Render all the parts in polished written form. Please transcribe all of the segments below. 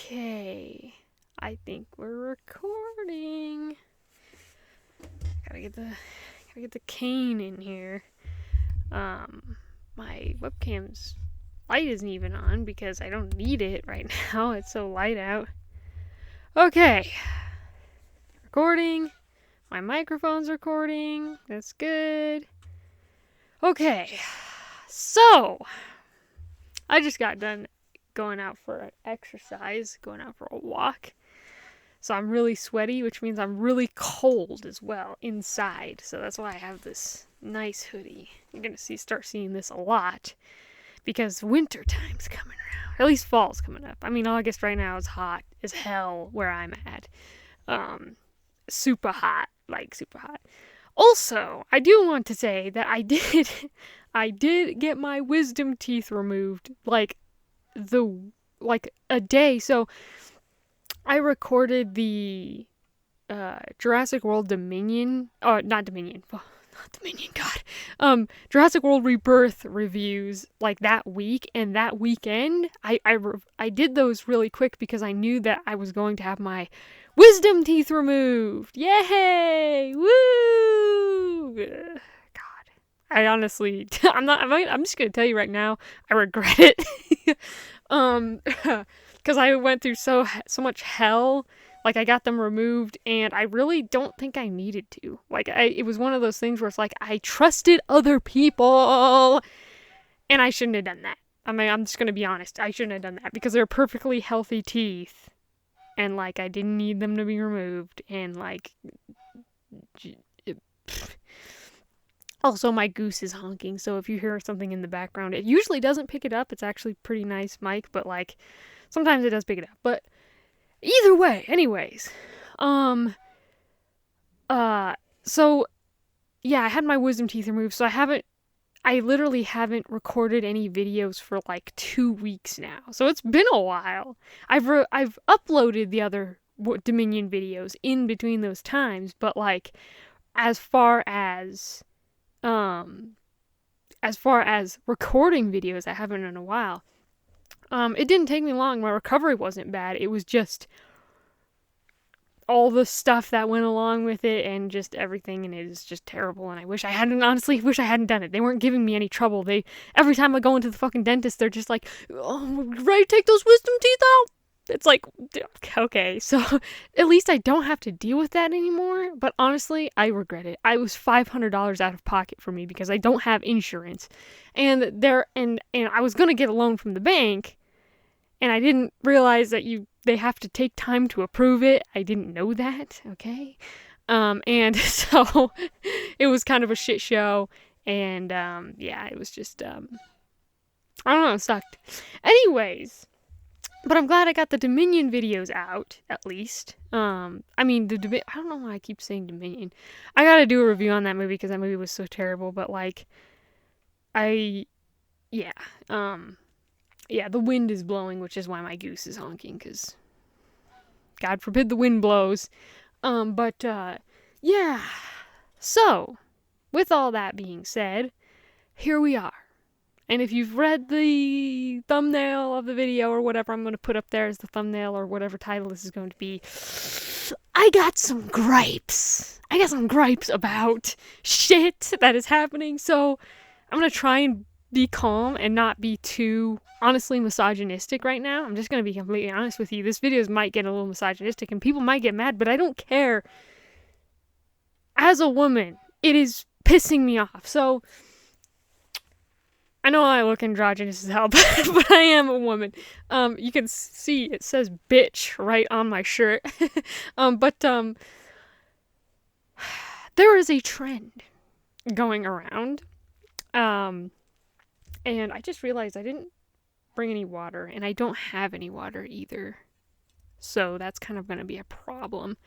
Okay, I think we're recording. Gotta get the cane in here. My webcam's light isn't even on because I don't need it right now. It's so light out. Okay, recording. My microphone's recording. That's good. Okay, so I just got done going out for an exercise, going out for a walk. So I'm really sweaty, which means I'm really cold as well inside. So that's why I have this nice hoodie. You're going to start seeing this a lot because winter time's coming around. At least fall's coming up. I mean, August right now is hot as hell where I'm at. Super hot, like super hot. Also, I do want to say that I did get my wisdom teeth removed like a day. So I recorded the Jurassic World Dominion, not Dominion, God, Jurassic World Rebirth reviews like that week, and that weekend I did those really quick because I knew that I was going to have my wisdom teeth removed. Yay! Woo! God, I honestly, I'm just gonna tell you right now, I regret it. Because I went through so much hell. Like, I got them removed, and I really don't think I needed to. Like, it was one of those things where it's like, I trusted other people, and I shouldn't have done that. I mean, I'm just gonna be honest. I shouldn't have done that, because they're perfectly healthy teeth, and, like, I didn't need them to be removed, and, like... Also, my goose is honking, so if you hear something in the background, it usually doesn't pick it up. It's actually pretty nice mic, but, like, sometimes it does pick it up. But either way, anyways, so yeah, I had my wisdom teeth removed, so I literally haven't recorded any videos for like 2 weeks now. So it's been a while. I've uploaded the other Dominion videos in between those times, but like as far as recording videos, I haven't in a while. It didn't take me long. My recovery wasn't bad. It was just all the stuff that went along with it and just everything, and it is just terrible, and I honestly wish I hadn't done it. They weren't giving me any trouble. Every time I go into the fucking dentist, they're just like, oh, ready to take those wisdom teeth out? It's like, okay, so at least I don't have to deal with that anymore, but honestly, I regret it. I was $500 out of pocket for me because I don't have insurance, and I was gonna get a loan from the bank, and I didn't realize that they have to take time to approve it. I didn't know that, okay? And so it was kind of a shit show, and yeah, it was just I don't know, it sucked. Anyways, but I'm glad I got the Dominion videos out, at least. I mean, I don't know why I keep saying Dominion. I gotta do a review on that movie because that movie was so terrible, but like, yeah, the wind is blowing, which is why my goose is honking, because God forbid the wind blows. Yeah. So, with all that being said, here we are. And if you've read the thumbnail of the video or whatever I'm going to put up there as the thumbnail or whatever title this is going to be, I got some gripes. I got some gripes about shit that is happening. So, I'm going to try and be calm and not be too, honestly, misogynistic right now. I'm just going to be completely honest with you. This video might get a little misogynistic and people might get mad, but I don't care. As a woman, it is pissing me off. So, I know I look androgynous as hell, but I am a woman. You can see it says bitch right on my shirt. There is a trend going around. And I just realized I didn't bring any water, and I don't have any water either. So that's kind of going to be a problem.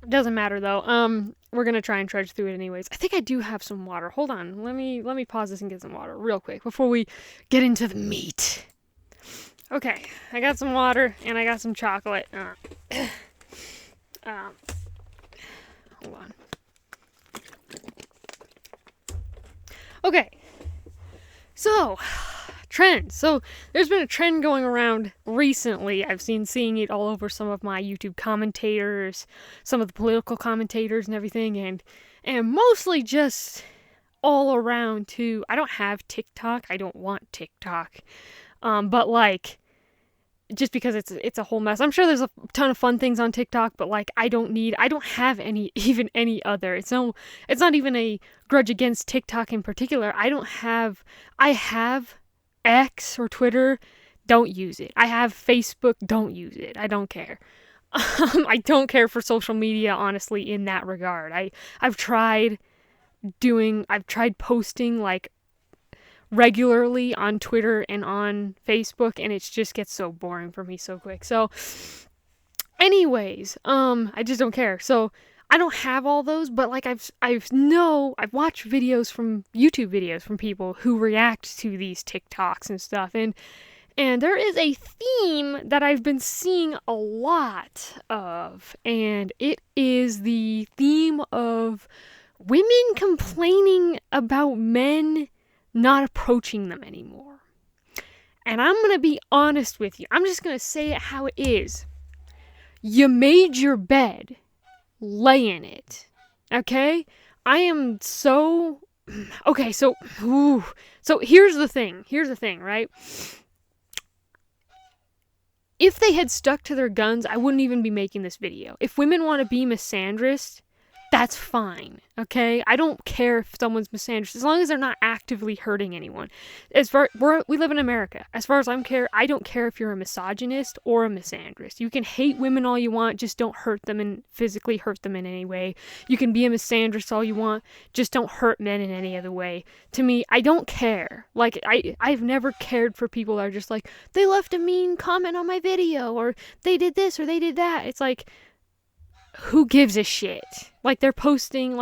Doesn't matter though. We're going to try and trudge through it anyways. I think I do have some water. Hold on. Let me pause this and get some water real quick before we get into the meat. Okay, I got some water and I got some chocolate. Hold on. Okay. So, trends. So there's been a trend going around recently. I've seeing it all over some of my YouTube commentators, some of the political commentators and everything, and mostly just all around too. I don't have TikTok. I don't want TikTok. But like, just because it's a whole mess. I'm sure there's a ton of fun things on TikTok, but like I don't have any other. It's not even a grudge against TikTok in particular. I have X or Twitter, don't use it. I have Facebook, don't use it. I don't care. I don't care for social media, honestly, in that regard. I've tried posting like regularly on Twitter and on Facebook, and it just gets so boring for me so quick. So anyways, I just don't care. So I don't have all those, but like I've watched YouTube videos from people who react to these TikToks and stuff, and there is a theme that I've been seeing a lot of, and it is the theme of women complaining about men not approaching them anymore. And I'm going to be honest with you. I'm just going to say it how it is. You made your bed. Lay in it. Okay? I am so... Okay, so here's the thing, right? If they had stuck to their guns, I wouldn't even be making this video. If women want to be misandrist, that's fine, okay? I don't care if someone's misandrist, as long as they're not actively hurting anyone. We live in America. As far as I don't care if you're a misogynist or a misandrist. You can hate women all you want, just don't hurt them and physically hurt them in any way. You can be a misandrist all you want, just don't hurt men in any other way. To me, I don't care. Like, I've never cared for people that are just like, they left a mean comment on my video, or they did this, or they did that. It's like, who gives a shit? Like, they're posting,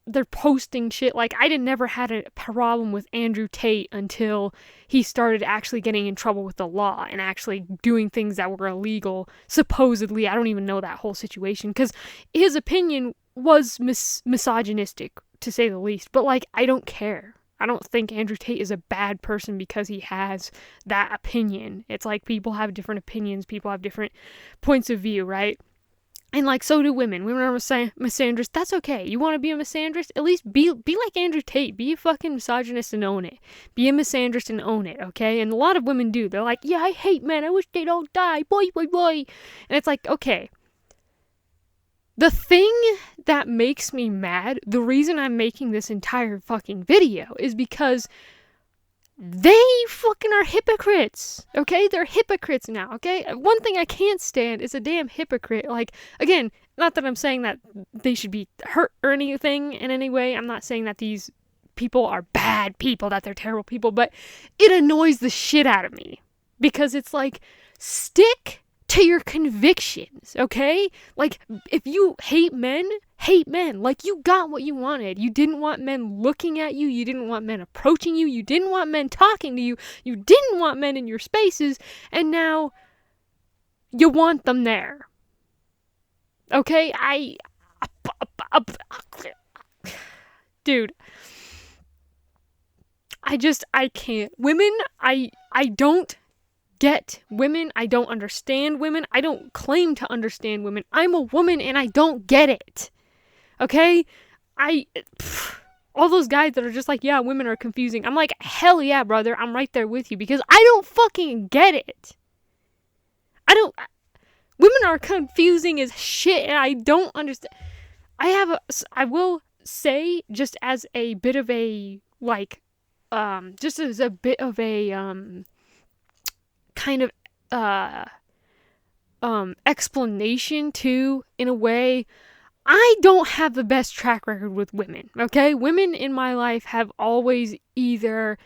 they're posting shit. Like, never had a problem with Andrew Tate until he started actually getting in trouble with the law and actually doing things that were illegal, supposedly. I don't even know that whole situation, because his opinion was misogynistic, to say the least. But, like, I don't care. I don't think Andrew Tate is a bad person because he has that opinion. It's like, people have different opinions, people have different points of view, right? And, like, so do women. Women are misandrist. That's okay. You want to be a misandrist? At least be like Andrew Tate. Be a fucking misogynist and own it. Be a misandrist and own it, okay? And a lot of women do. They're like, yeah, I hate men. I wish they'd all die. Boy, boy, boy. And it's like, okay. The thing that makes me mad, the reason I'm making this entire fucking video, is because they fucking are hypocrites, okay? They're hypocrites now, okay? One thing I can't stand is a damn hypocrite. Like, again, not that I'm saying that they should be hurt or anything in any way. I'm not saying that these people are bad people, that they're terrible people, but it annoys the shit out of me. Because it's like, stick to your convictions, okay? Like, if you hate men, hate men. Like, you got what you wanted. You didn't want men looking at you. You didn't want men approaching you. You didn't want men talking to you. You didn't want men in your spaces. And now you want them there. Okay? Dude. I can't. Women, I don't get women. I don't understand women. I don't claim to understand women. I'm a woman and I don't get it. Okay? All those guys that are just like, yeah, women are confusing. I'm like, hell yeah, brother. I'm right there with you because I don't fucking get it. Women are confusing as shit and I don't understand. I will say, just as a bit of a, like, just as a bit of a, kind of explanation too, in a way, I don't have the best track record with women, okay? Women in my life have always either,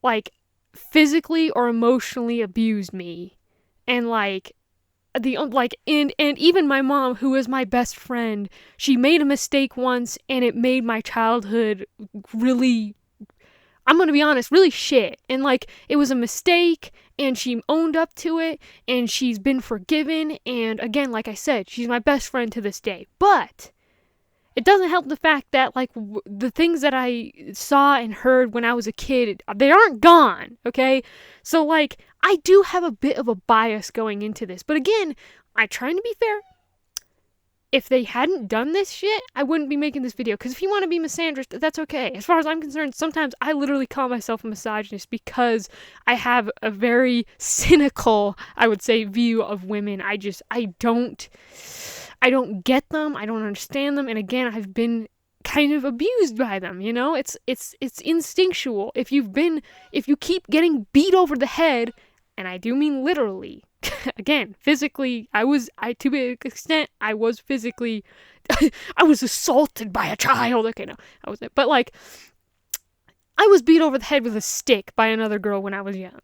like, physically or emotionally abused me. And, like, and even my mom, who is my best friend, she made a mistake once, and it made my childhood really, I'm gonna be honest, really shit. And, like, it was a mistake, and she owned up to it, and she's been forgiven, and again, like I said, she's my best friend to this day. But It doesn't help the fact that, like, the things that I saw and heard when I was a kid, they aren't gone, okay? So, like, I do have a bit of a bias going into this. But again, I'm trying to be fair. If they hadn't done this shit, I wouldn't be making this video. Because if you want to be misandrist, that's okay. As far as I'm concerned, sometimes I literally call myself a misogynist because I have a very cynical, I would say, view of women. I don't get them. I don't understand them. And again, I've been kind of abused by them, you know? It's instinctual. If you keep getting beat over the head, and I do mean literally, again, physically, to an extent, I was physically, I was assaulted by a child. Okay, no, I wasn't. But, like, I was beat over the head with a stick by another girl when I was young.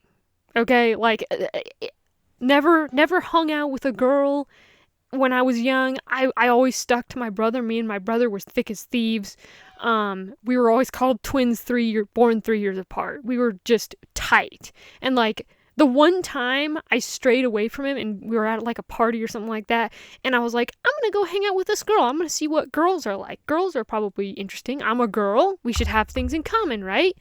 Okay? Like, never hung out with a girl when I was young. I always stuck to my brother. Me and my brother were thick as thieves. We were always called twins, born 3 years apart. We were just tight. And, like, the one time I strayed away from him and we were at, like, a party or something like that, and I was like, I'm gonna go hang out with this girl. I'm gonna see what girls are like. Girls are probably interesting. I'm a girl. We should have things in common, right?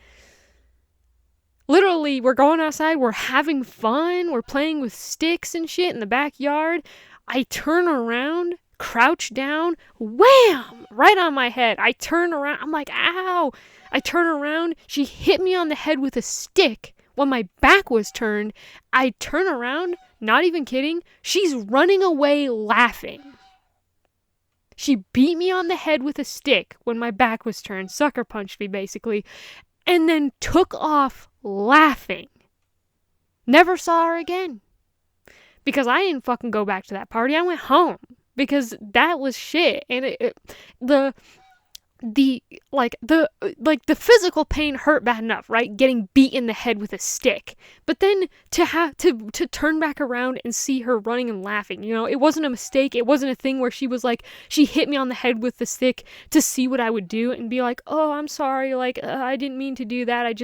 Literally, we're going outside. We're having fun. We're playing with sticks and shit in the backyard. I turn around, crouch down, wham! Right on my head. I turn around. I'm like, ow! I turn around. She hit me on the head with a stick. When my back was turned, I turn around, not even kidding, she's running away laughing. She beat me on the head with a stick when my back was turned, sucker punched me basically, and then took off laughing. Never saw her again. Because I didn't fucking go back to that party, I went home. Because that was shit. And the physical pain hurt bad enough, right? Getting beat in the head with a stick. But then to have to turn back around and see her running and laughing, you know, it wasn't a mistake. It wasn't a thing where she was like, she hit me on the head with the stick to see what I would do and be like, oh, I'm sorry, like, I didn't mean to do that. I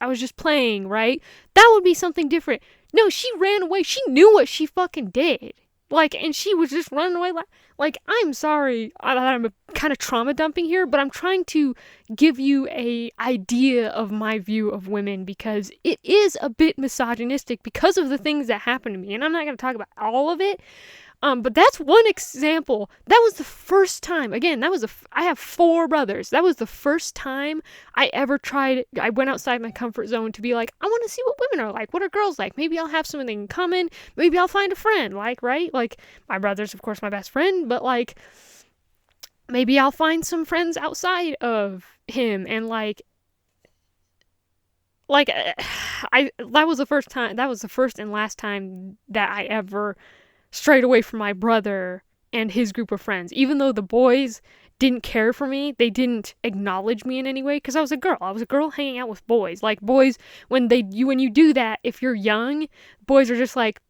was just playing, right? That would be something different. No, she ran away. She knew what she fucking did. Like, and she was just running away. Like, I'm sorry that I'm kind of trauma dumping here, but I'm trying to give you a idea of my view of women because it is a bit misogynistic because of the things that happened to me. And I'm not going to talk about all of it. But that's one example. That was the first time. Again, I have 4 brothers. That was the first time I ever tried. I went outside my comfort zone to be like, I want to see what women are like. What are girls like? Maybe I'll have something in common. Maybe I'll find a friend. Like, right? Like, my brother's, of course, my best friend. But, like, maybe I'll find some friends outside of him. And, that was the first time. That was the first and last time that I ever strayed away from my brother and his group of friends. Even though the boys didn't care for me, they didn't acknowledge me in any way because I was a girl. I was a girl hanging out with boys. Like, boys, when you do that, if you're young, boys are just like,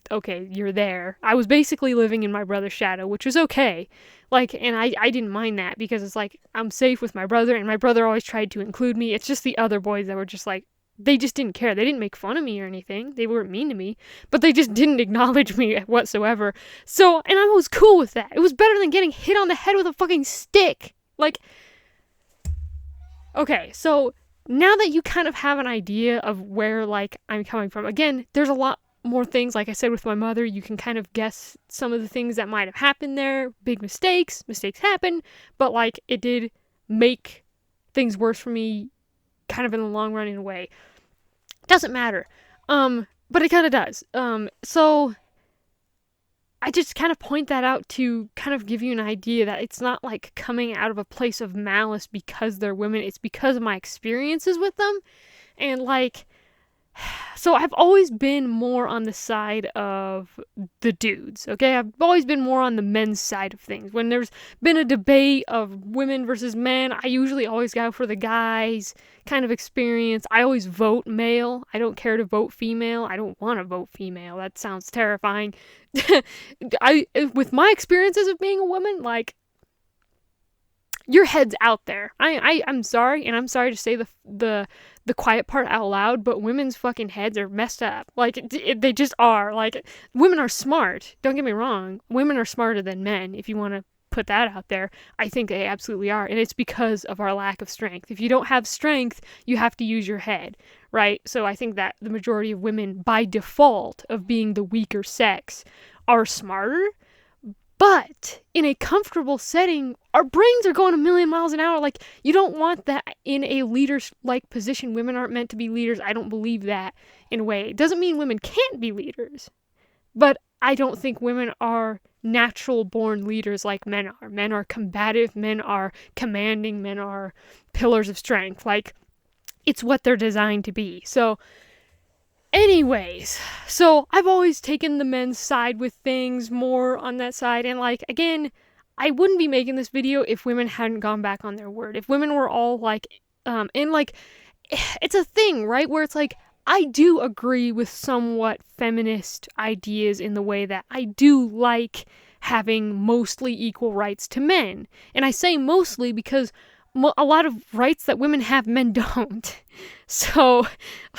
okay, you're there. I was basically living in my brother's shadow, which was okay. Like, and I didn't mind that because it's like, I'm safe with my brother, and my brother always tried to include me. It's just the other boys that were just like, they just didn't care. They didn't make fun of me or anything. They weren't mean to me, but they just didn't acknowledge me whatsoever. So, and I was cool with that. It was better than getting hit on the head with a fucking stick. Like, okay, so now that you kind of have an idea of where, like, I'm coming from, again, there's a lot more things. Like I said with my mother, you can kind of guess some of the things that might have happened there. Big mistakes happen, but, like, it did make things worse for me kind of in the long run in a way. Doesn't matter. But it kind of does. So I just kind of point that out to kind of give you an idea that it's not like coming out of a place of malice because they're women. It's because of my experiences with them. And, like, so I've always been more on the side of the dudes, okay? I've always been more on the men's side of things. When there's been a debate of women versus men, I usually always go for the guys kind of experience. I always vote male. I don't care to vote female. I don't want to vote female. That sounds terrifying. With my experiences of being a woman, like, your head's out there. I'm sorry, and I'm sorry to say the quiet part out loud, but women's fucking heads are messed up. Like, they just are. Like, women are smart. Don't get me wrong. Women are smarter than men, if you want to put that out there. I think they absolutely are. And it's because of our lack of strength. If you don't have strength, you have to use your head, right? So I think that the majority of women, by default of being the weaker sex, are smarter. But in a comfortable setting, our brains are going a million miles an hour. Like, you don't want that in a leader-like position. Women aren't meant to be leaders. I don't believe that in a way. It doesn't mean women can't be leaders. But I don't think women are natural-born leaders like men are. Men are combative. Men are commanding. Men are pillars of strength. Like, it's what they're designed to be. So, anyways, so I've always taken the men's side with things, more on that side, and like, again, I wouldn't be making this video if women hadn't gone back on their word. If women were all like, and like, it's a thing, right, where it's like, I do agree with somewhat feminist ideas in the way that I do like having mostly equal rights to men. And I say mostly because a lot of rights that women have, men don't. So,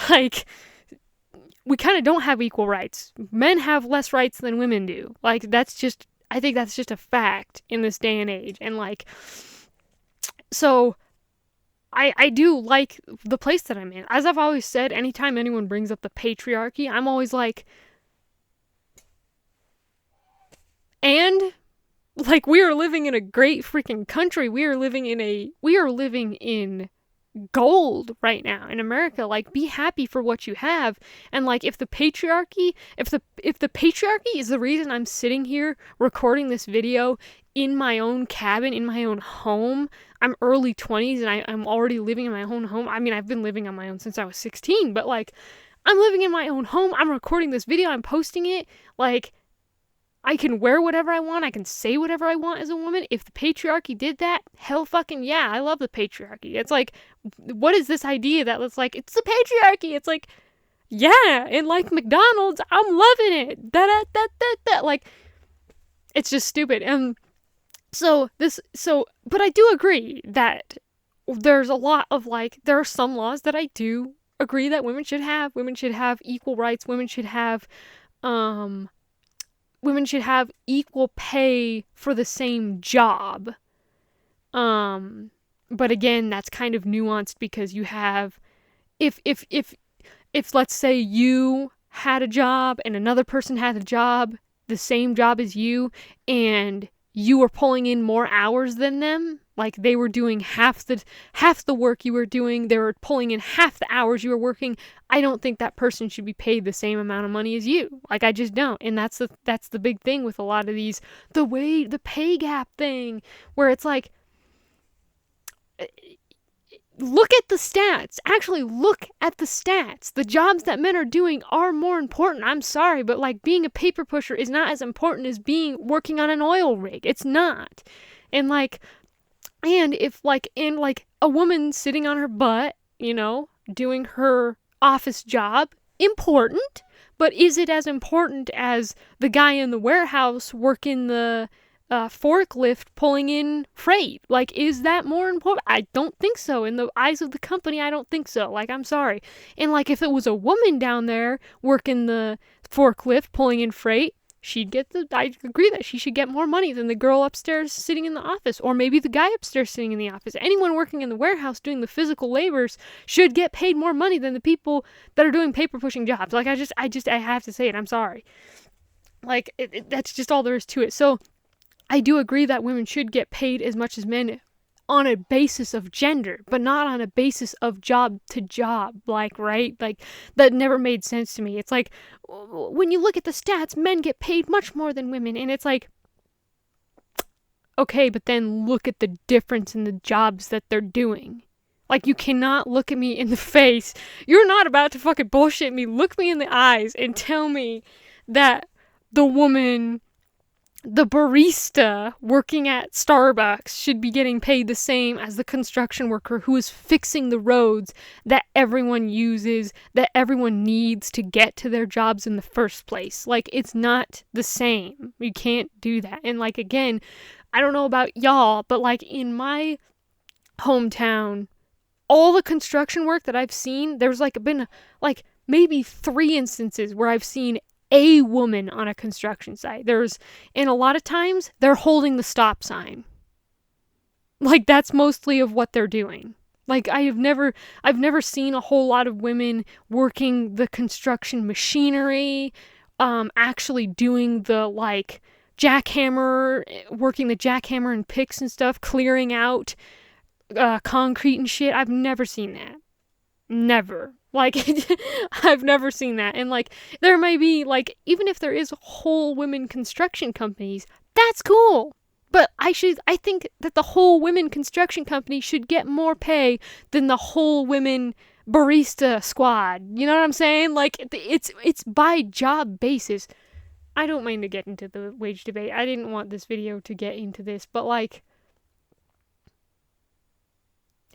like, we kind of don't have equal rights. Men have less rights than women do. Like, I think that's just a fact in this day and age. And like, so I do like the place that I'm in. As I've always said, anytime anyone brings up the patriarchy, I'm always like, and like, we are living in a great freaking country. We are living in gold right now in America. Like, be happy for what you have. And like, if the patriarchy is the reason I'm sitting here recording this video in my own cabin, in my own home, I'm early 20s and I'm already living in my own home. I mean, I've been living on my own since I was 16, but like, I'm living in my own home. I'm recording this video. I'm posting it. Like, I can wear whatever I want. I can say whatever I want as a woman. If the patriarchy did that, hell fucking yeah, I love the patriarchy. It's like, what is this idea that it's like, it's the patriarchy? It's like, yeah, and like McDonald's, I'm loving it. Da. Like, it's just stupid. And but I do agree that there's a lot of like, there are some laws that I do agree that women should have. Women should have equal rights. Women should have equal pay for the same job. But again, that's kind of nuanced because you have, if let's say you had a job and another person had a job, the same job as you, and you were pulling in more hours than them, like they were doing half the work you were doing, they were pulling in half the hours you were working, I don't think that person should be paid the same amount of money as you. Like, I just don't. And that's the big thing with a lot of these, the pay gap thing, where it's like, look at the stats. Actually, look at the stats. The jobs that men are doing are more important. I'm sorry, but like, being a paper pusher is not as important as working on an oil rig. It's not. And like, and if like, a woman sitting on her butt, doing her office job, important, but is it as important as the guy in the warehouse working the forklift pulling in freight? Like, is that more important? I don't think so. In the eyes of the company, I don't think so. Like, I'm sorry. And like, if it was a woman down there working the forklift pulling in freight, I agree that she should get more money than the girl upstairs sitting in the office, or maybe the guy upstairs sitting in the office. Anyone working in the warehouse doing the physical labors should get paid more money than the people that are doing paper pushing jobs. Like, I have to say it. I'm sorry. Like, that's just all there is to it. So I do agree that women should get paid as much as men on a basis of gender, but not on a basis of job to job, like, right? Like, that never made sense to me. It's like, when you look at the stats, men get paid much more than women, and it's like, okay, but then look at the difference in the jobs that they're doing. Like, you cannot look at me in the face. You're not about to fucking bullshit me. Look me in the eyes and tell me that the woman, the barista working at Starbucks, should be getting paid the same as the construction worker who is fixing the roads that everyone uses, that everyone needs to get to their jobs in the first place. Like, it's not the same. You can't do that. And like, again, I don't know about y'all, but like, in my hometown, all the construction work that I've seen, there's like been like maybe 3 instances where I've seen a woman on a construction site. And a lot of times they're holding the stop sign. Like, that's mostly of what they're doing. Like, I've never seen a whole lot of women working the construction machinery, actually doing the, like, working the jackhammer and picks and stuff, clearing out concrete and shit. I've never seen that. Never. Like, I've never seen that. And, like, there may be, like, even if there is whole women construction companies, that's cool. But I think that the whole women construction company should get more pay than the whole women barista squad. You know what I'm saying? Like, it's by job basis. I don't mean to get into the wage debate. I didn't want this video to get into this, but, like,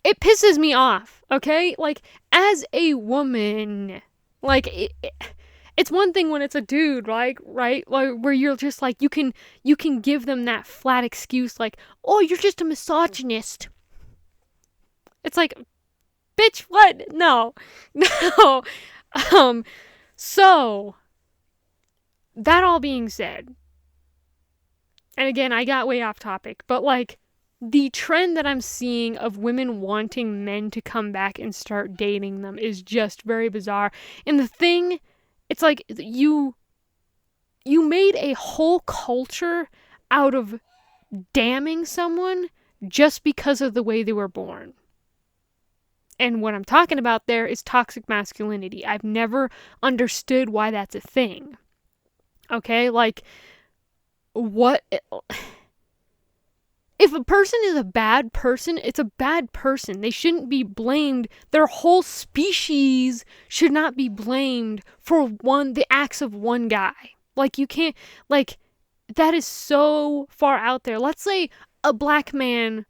it pisses me off, okay? Like, as a woman, like, it's one thing when it's a dude, like, right? Like, where you're just like, you can give them that flat excuse, like, oh, you're just a misogynist. It's like, bitch, what? No. No. So, that all being said, and again, I got way off topic, but, like, the trend that I'm seeing of women wanting men to come back and start dating them is just very bizarre. And the thing, it's like you made a whole culture out of damning someone just because of the way they were born. And what I'm talking about there is toxic masculinity. I've never understood why that's a thing. Okay? Like, what... If a person is a bad person, it's a bad person. They shouldn't be blamed. Their whole species should not be blamed for the acts of one guy. Like, you can't, like, that is so far out there. Let's say a black man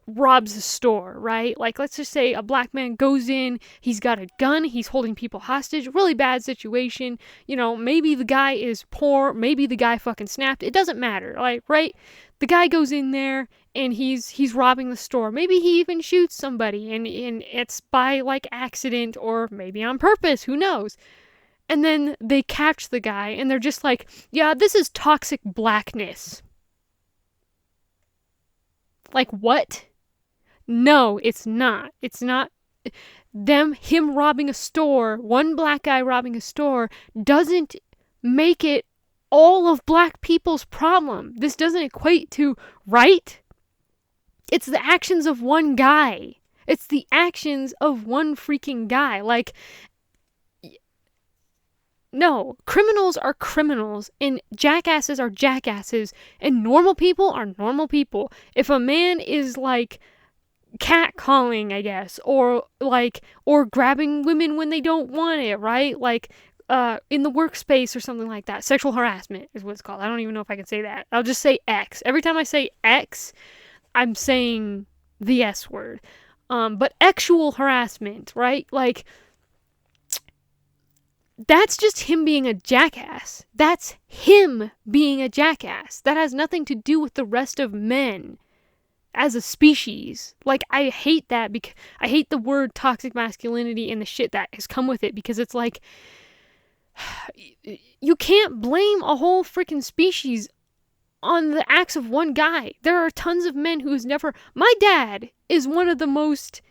robs a store, right? Like, let's just say a black man goes in, he's got a gun, he's holding people hostage, really bad situation. You know, maybe the guy is poor, maybe the guy fucking snapped. It doesn't matter, like, right? The guy goes in there and he's robbing the store. Maybe he even shoots somebody and it's by, like, accident or maybe on purpose, who knows? And then they catch the guy and they're just like, yeah, this is toxic blackness. Like, what? No, it's not. It's not. Him robbing a store, one black guy robbing a store, doesn't make it all of black people's problem. This doesn't equate to right. It's the actions of one guy. It's the actions of one freaking guy. Like, no, criminals are criminals, and jackasses are jackasses, and normal people are normal people. If a man is, like, catcalling, I guess, or grabbing women when they don't want it, right? Like, in the workspace or something like that. Sexual harassment is what it's called. I don't even know if I can say that. I'll just say X. Every time I say X, I'm saying the S word. But actual harassment, right? Like, that's just him being a jackass. That's him being a jackass. That has nothing to do with the rest of men as a species. Like, I hate that because I hate the word toxic masculinity and the shit that has come with it, because it's like, you can't blame a whole freaking species on the acts of one guy. There are tons of men who's never... My dad is one of the most,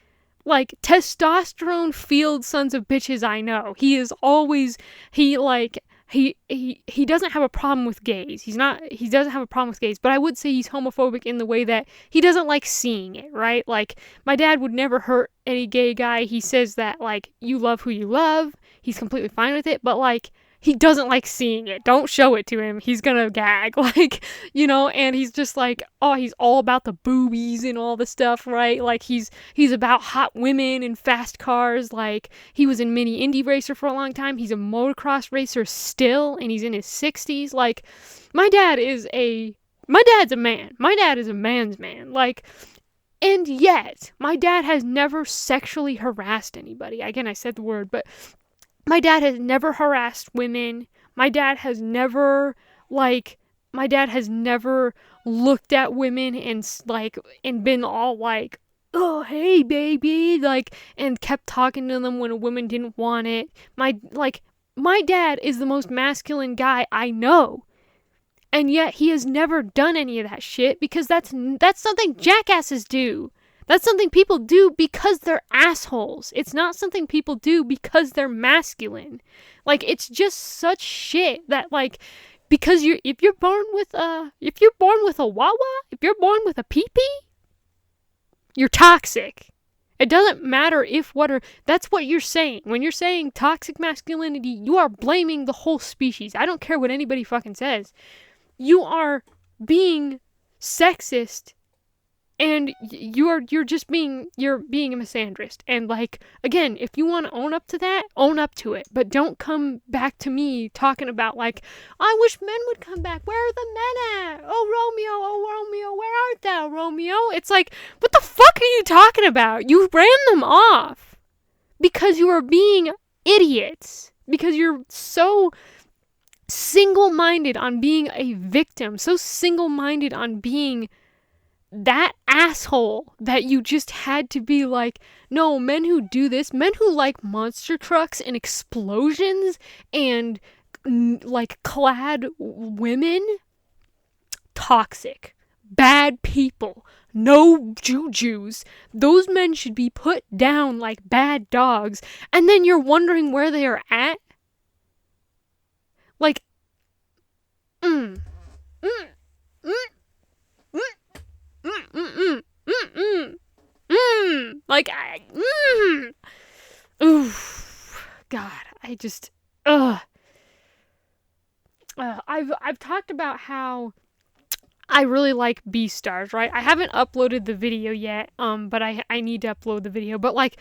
like, testosterone-filled sons of bitches I know. He is always... He doesn't have a problem with gays. He doesn't have a problem with gays, but I would say he's homophobic in the way that he doesn't like seeing it, right? Like, my dad would never hurt any gay guy. He says that, like, you love who you love. He's completely fine with it, but, like, he doesn't like seeing it. Don't show it to him. He's gonna gag, like, you know, and he's just like, oh, he's all about the boobies and all the stuff, right? Like, he's about hot women and fast cars. Like, he was a mini indie racer for a long time. He's a motocross racer still, and he's in his 60s. Like, my dad's a man. My dad is a man's man. Like, and yet, my dad has never sexually harassed anybody. Again, I said the word, but my dad has never harassed women. My dad has never looked at women and been all like, oh, hey, baby, like, and kept talking to them when a woman didn't want it. my dad is the most masculine guy I know. And yet he has never done any of that shit because that's something jackasses do. That's something people do because they're assholes. It's not something people do because they're masculine. Like, it's just such shit that, like, because if you're born with a wawa, if you're born with a pee-pee, you're toxic. It doesn't matter that's what you're saying. When you're saying toxic masculinity, you are blaming the whole species. I don't care what anybody fucking says. You are being sexist, and you're being a misandrist. And, like, again, if you want to own up to that, own up to it. But don't come back to me talking about, like, I wish men would come back. Where are the men at? Oh, Romeo, where art thou, Romeo? It's like, what the fuck are you talking about? You ran them off because you are being idiots. Because you're so single-minded on being a victim. So single-minded on being that asshole that you just had to be like, no, men who do this, men who like monster trucks and explosions and like clad women, toxic, bad people, no jujus. Those men should be put down like bad dogs, and then you're wondering where they are at? Like, like, oof, God, I just, I've talked about how I really like Beastars, right? I haven't uploaded the video yet, but I need to upload the video. But, like,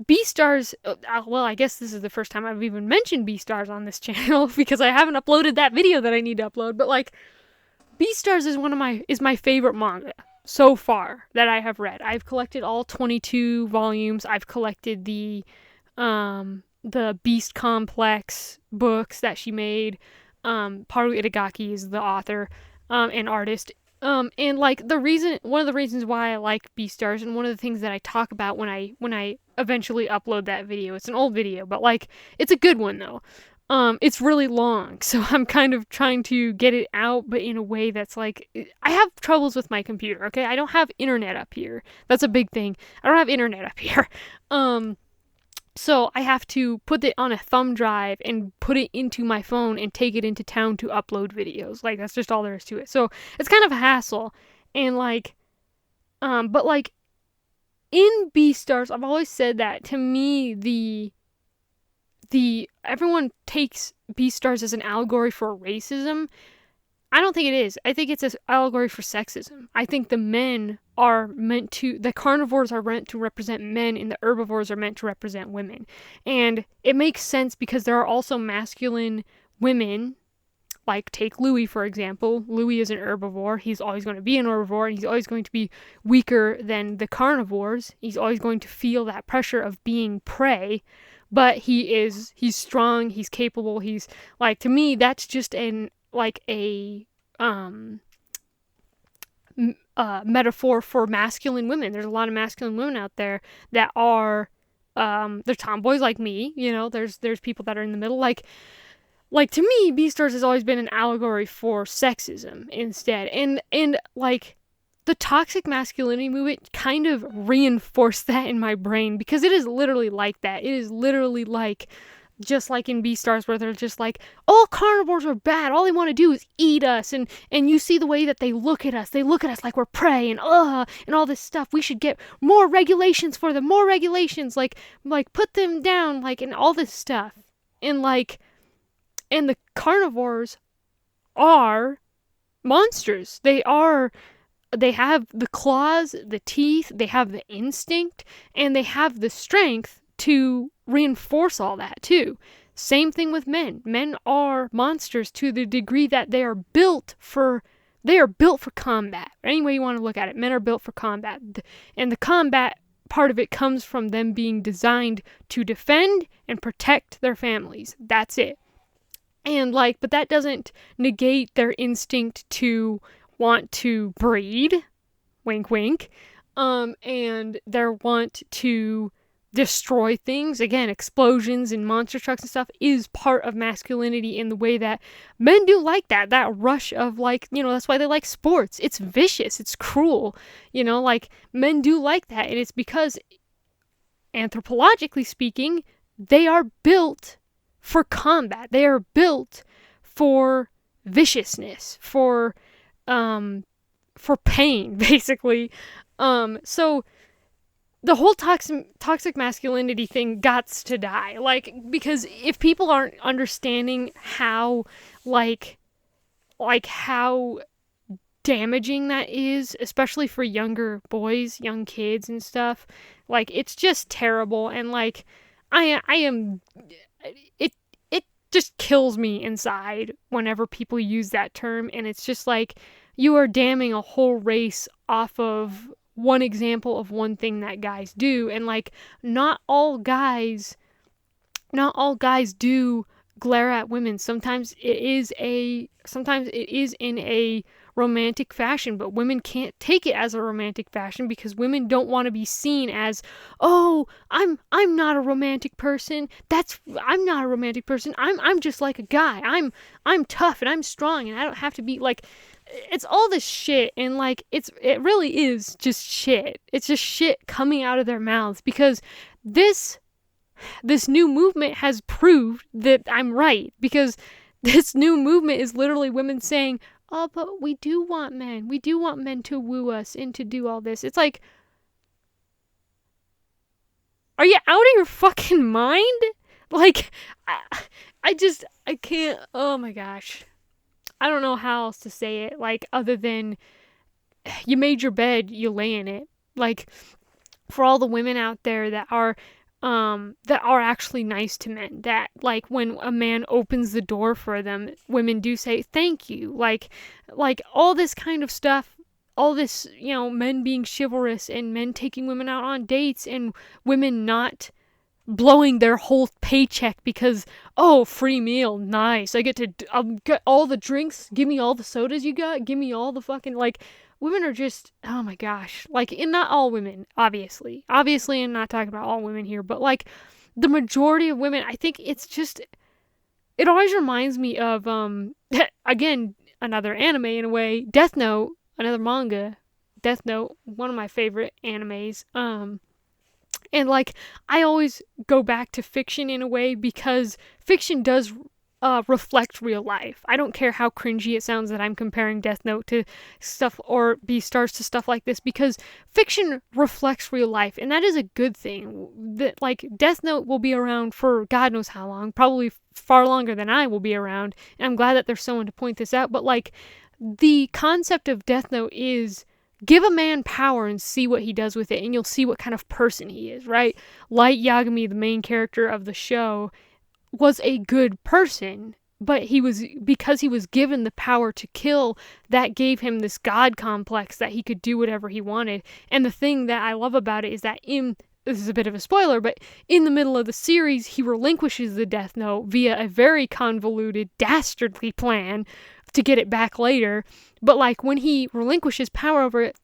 Beastars, well, I guess this is the first time I've even mentioned Beastars on this channel because I haven't uploaded that video that I need to upload. But, like, Beastars is my favorite manga so far that I have read. I've collected all 22 volumes. I've collected the Beast Complex books that she made. Haru Itagaki is the author and artist. And, like, one of the reasons why I like Beastars, and one of the things that I talk about when I eventually upload that video, it's an old video, but, like, it's a good one though. It's really long, so I'm kind of trying to get it out, but in a way that's like, I have troubles with my computer, okay? I don't have internet up here. That's a big thing. I don't have internet up here. So I have to put it on a thumb drive and put it into my phone and take it into town to upload videos. Like, that's just all there is to it. So it's kind of a hassle. And, like, but, like, in Beastars, I've always said that to me, everyone takes Beastars as an allegory for racism. I don't think it is. I think it's an allegory for sexism. I think the carnivores are meant to represent men, and the herbivores are meant to represent women. And it makes sense because there are also masculine women, like, take Louis, for example. Louis is an herbivore. He's always going to be an herbivore, and he's always going to be weaker than the carnivores. He's always going to feel that pressure of being prey. But he's strong, he's capable, he's, like, to me, that's just a metaphor for masculine women. There's a lot of masculine women out there that are, they're tomboys like me, you know, there's people that are in the middle, like, to me, Beastars has always been an allegory for sexism instead, and, like, the toxic masculinity movement kind of reinforced that in my brain, because it is literally like that. It is literally like, just like in Beastars, where they're just like, all carnivores are bad, all they want to do is eat us, and you see the way that they look at us like we're prey, and all this stuff. We should get more regulations for them, more regulations, like put them down, like, and all this stuff. And, like, and the carnivores are monsters. They have the claws, the teeth, they have the instinct, and they have the strength to reinforce all that too. Same thing with men. Men are monsters to the degree that they are built for combat. Any way you want to look at it, men are built for combat. And the combat part of it comes from them being designed to defend and protect their families. That's it. And, like, but that doesn't negate their instinct to want to breed, wink wink, and their want to destroy things, again, explosions and monster trucks and stuff, is part of masculinity in the way that men do like that rush of, like, that's why they like sports. It's vicious, it's cruel, like, men do like that, and it's because, anthropologically speaking, they are built for combat. They are built for viciousness, for pain, basically. So the whole toxic masculinity thing gots to die. Like, because if people aren't understanding how, how damaging that is, especially for younger boys, young kids and stuff, like, it's just terrible. And, like, I am, it just kills me inside whenever people use that term, and it's just like, you are damning a whole race off of one example of one thing that guys do. And, like, not all guys do glare at women. Sometimes it is in a romantic fashion, but women can't take it as a romantic fashion because women don't want to be seen as, oh, I'm not a romantic person. I'm not a romantic person. I'm just like a guy. I'm tough and I'm strong and I don't have to be like. It's all this shit, and, like, it really is just shit. It's just shit coming out of their mouths, because this new movement has proved that I'm right, because this new movement is literally women saying, oh, but we do want men to woo us and to do all this. It's like, are you out of your fucking mind? Like, I can't, oh my gosh. I don't know how else to say it, like, other than, you made your bed, you lay in it. Like, for all the women out there that are actually nice to men, that, like, when a man opens the door for them, women do say thank you. Like all this kind of stuff, all this, men being chivalrous and men taking women out on dates and women not blowing their whole paycheck because, oh, free meal, nice, I get to get all the drinks, give me all the sodas you got, give me all the fucking, like, women are just, oh my gosh, like, and not all women, obviously I'm not talking about all women here, but, like, the majority of women, I think it's just, it always reminds me of, again, another anime in a way, Death Note, another manga, Death Note, one of my favorite animes, and, like, I always go back to fiction in a way because fiction does reflect real life. I don't care how cringy it sounds that I'm comparing Death Note to stuff, or Beastars to stuff like this, because fiction reflects real life, and that is a good thing. That, like, Death Note will be around for God knows how long, probably far longer than I will be around, and I'm glad that there's someone to point this out, but, like, the concept of Death Note is, give a man power and see what he does with it, and you'll see what kind of person he is, right? Light Yagami, the main character of the show, was a good person, but because he was given the power to kill, that gave him this god complex that he could do whatever he wanted. And the thing that I love about it is that this is a bit of a spoiler, but in the middle of the series, he relinquishes the Death Note via a very convoluted, dastardly plan to get it back later. But, like, when he relinquishes power over it,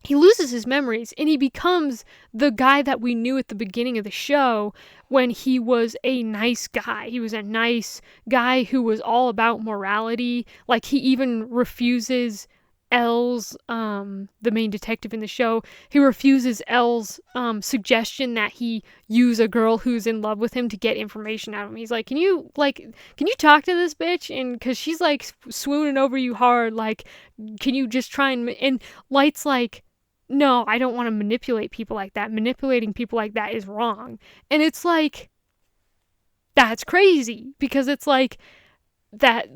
he loses his memories, and he becomes the guy that we knew at the beginning of the show when he was a nice guy. He was a nice guy who was all about morality. Like, he even refuses Elle's, the main detective in the show, he refuses Elle's suggestion that he use a girl who's in love with him to get information out of him. He's like, can you talk to this bitch? And because she's, like, swooning over you hard, like, can you just try and Light's like, no, I don't want to manipulate people like that. Manipulating people like that is wrong. And it's like, that's crazy, because it's like, that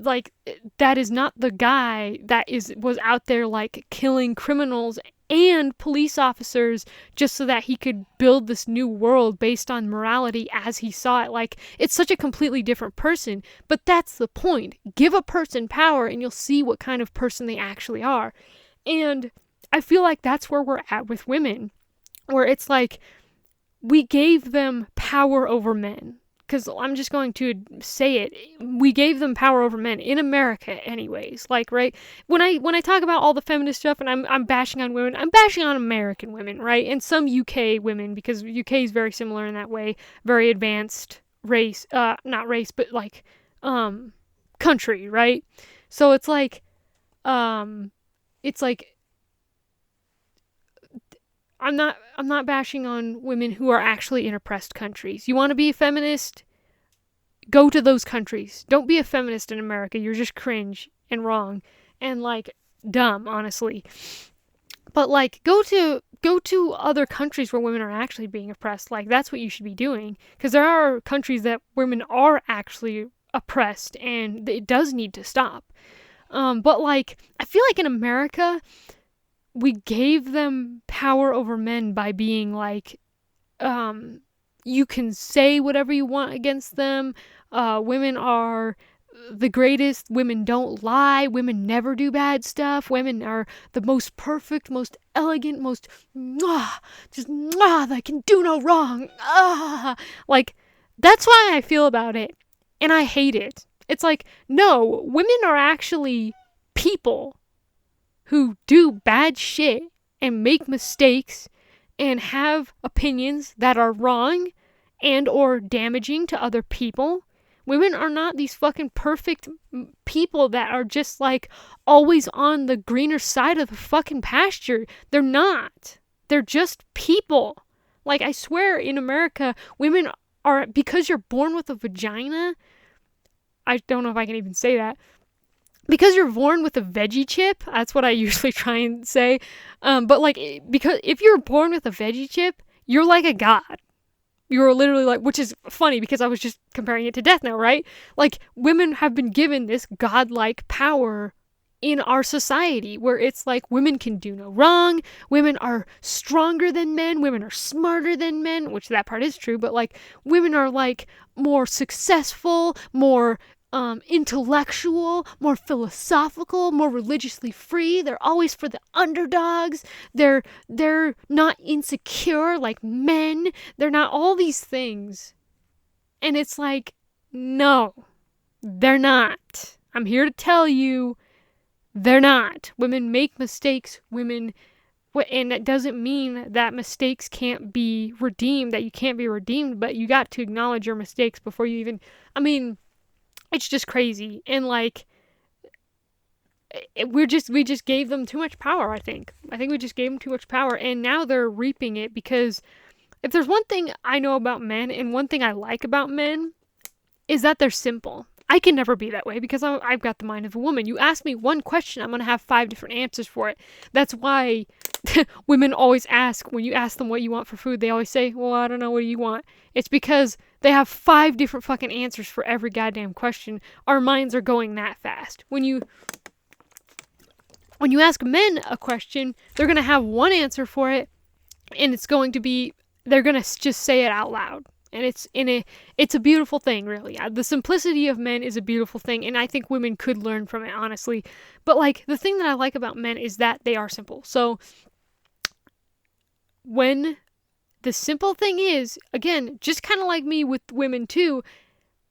is not the guy that was out there, like, killing criminals and police officers just so that he could build this new world based on morality as he saw it. Like, it's such a completely different person, but that's the point. Give a person power and you'll see what kind of person they actually are. And I feel like that's where we're at with women, where it's like, we gave them power over men. because I'm just going to say it, we gave them power over men in America anyways. Like, right, when I talk about all the feminist stuff and I'm bashing on women, I'm bashing on American women, right, and some UK women, because UK is very similar in that way, very advanced race, not race, but like country, right? So it's like I'm not bashing on women who are actually in oppressed countries. You want to be a feminist? Go to those countries. Don't be a feminist in America. You're just cringe and wrong and like dumb, honestly. But like go to other countries where women are actually being oppressed. Like that's what you should be doing, because there are countries that women are actually oppressed and it does need to stop. But like I feel like in America we gave them power over men by being like, you can say whatever you want against them. Women are the greatest. Women don't lie. Women never do bad stuff. Women are the most perfect, most elegant, most they can do no wrong. Like, that's why I feel about it. And I hate it. It's like, no, women are actually people who do bad shit and make mistakes and have opinions that are wrong and or damaging to other people. Women are not these fucking perfect people that are just like always on the greener side of the fucking pasture. They're not. They're just people. Like, I swear in America, women are, because you're born with a vagina, I don't know if I can even say that, because you're born with a veggie chip, that's what I usually try and say. But like, because if you're born with a veggie chip, you're like a god. You're literally like, which is funny because I was just comparing it to death now, right? Like, women have been given this godlike power in our society where it's like women can do no wrong, women are stronger than men, women are smarter than men, which that part is true, but like women are like more successful, more intellectual, more philosophical, more religiously free. They're always for the underdogs. They're not insecure like men. They're not all these things. And it's like, no, they're not. I'm here to tell you, they're not. Women make mistakes. And it doesn't mean that mistakes can't be redeemed, that you can't be redeemed, but you got to acknowledge your mistakes before you even, it's just crazy. And like, we just gave them too much power, I think. We just gave them too much power, and now they're reaping it, because if there's one thing I know about men, and one thing I like about men, is that they're simple. I can never be that way, because I've got the mind of a woman. You ask me one question, I'm going to have 5 different answers for it. That's why women always ask, when you ask them what you want for food, they always say, well, I don't know, what do you want? It's because they have 5 different fucking answers for every goddamn question. Our minds are going that fast. When you ask men a question, they're going to have one answer for it, and it's going to be, they're going to just say it out loud. And it's a beautiful thing, really. The simplicity of men is a beautiful thing, and I think women could learn from it, honestly. But like, the thing that I like about men is that they are simple. So when the simple thing is, again, just kind of like me with women too,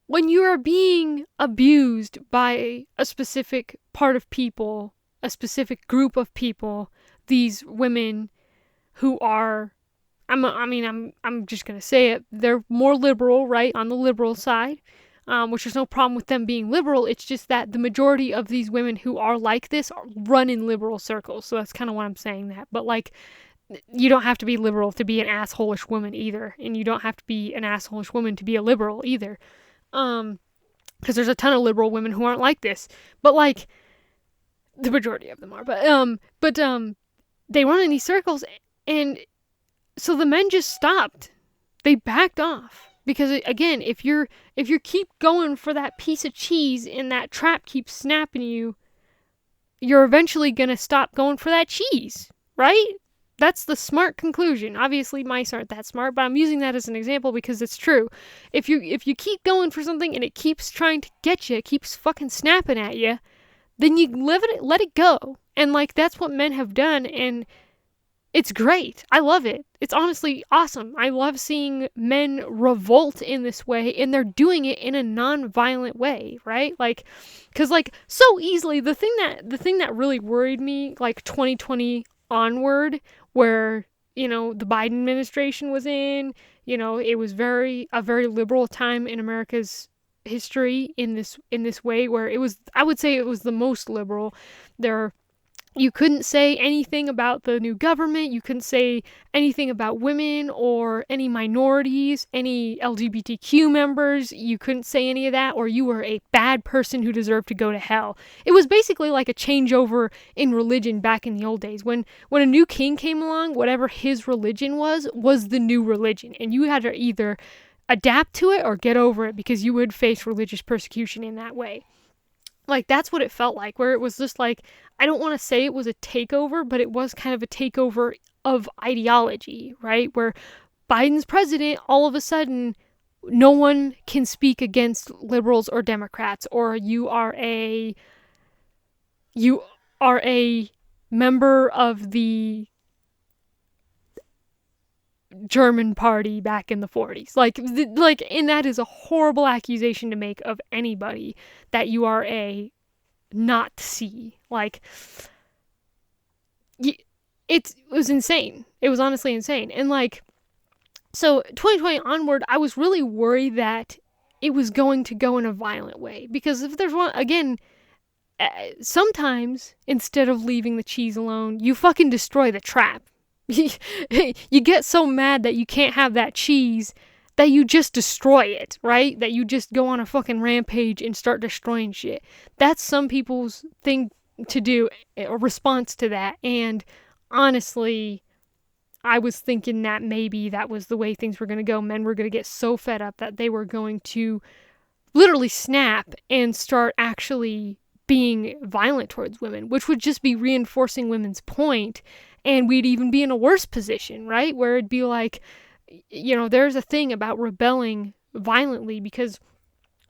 when you are being abused by a specific part of people, a specific group of people, these women who are, I'm just going to say it, they're more liberal, right, on the liberal side, which there's no problem with them being liberal. It's just that the majority of these women who are like this run in liberal circles. So that's kind of why I'm saying that. But like, you don't have to be liberal to be an asshole-ish woman either. And you don't have to be an asshole-ish woman to be a liberal either. Because there's a ton of liberal women who aren't like this. But like, the majority of them are. But they run in these circles, and so the men just stopped. They backed off. Because again, if you keep going for that piece of cheese and that trap keeps snapping you, you're eventually going to stop going for that cheese, right? That's the smart conclusion. Obviously, mice aren't that smart, but I'm using that as an example because it's true. If you keep going for something and it keeps trying to get you, it keeps fucking snapping at you, then you let it go. And like, that's what men have done, and It's great. I love it. It's honestly awesome. I love seeing men revolt in this way, and they're doing it in a non-violent way, right? Like, cuz like so easily the thing that really worried me like 2020 onward, where the Biden administration was in, it was a very liberal time in America's history in this way, where I would say it was the most liberal. There You couldn't say anything about the new government. You couldn't say anything about women or any minorities, any LGBTQ members. You couldn't say any of that, or you were a bad person who deserved to go to hell. It was basically like a changeover in religion back in the old days. When a new king came along, whatever his religion was the new religion. And you had to either adapt to it or get over it, because you would face religious persecution in that way. Like, that's what it felt like, where it was just like, I don't want to say it was a takeover, but it was kind of a takeover of ideology, right? Where Biden's president, all of a sudden, no one can speak against liberals or Democrats, or you are a member of the German party back in the 40s. And that is a horrible accusation to make of anybody, that you are a Nazi. Like, it was insane. It was honestly insane. And like, so 2020 onward, I was really worried that it was going to go in a violent way, because if there's one, again, sometimes instead of leaving the cheese alone, you fucking destroy the trap. You get so mad that you can't have that cheese that you just destroy it, right? That you just go on a fucking rampage and start destroying shit. That's some people's thing to do, a response to that. And honestly, I was thinking that maybe that was the way things were going to go. Men were going to get so fed up that they were going to literally snap and start actually being violent towards women, which would just be reinforcing women's point. And we'd even be in a worse position, right? Where it'd be like, there's a thing about rebelling violently, because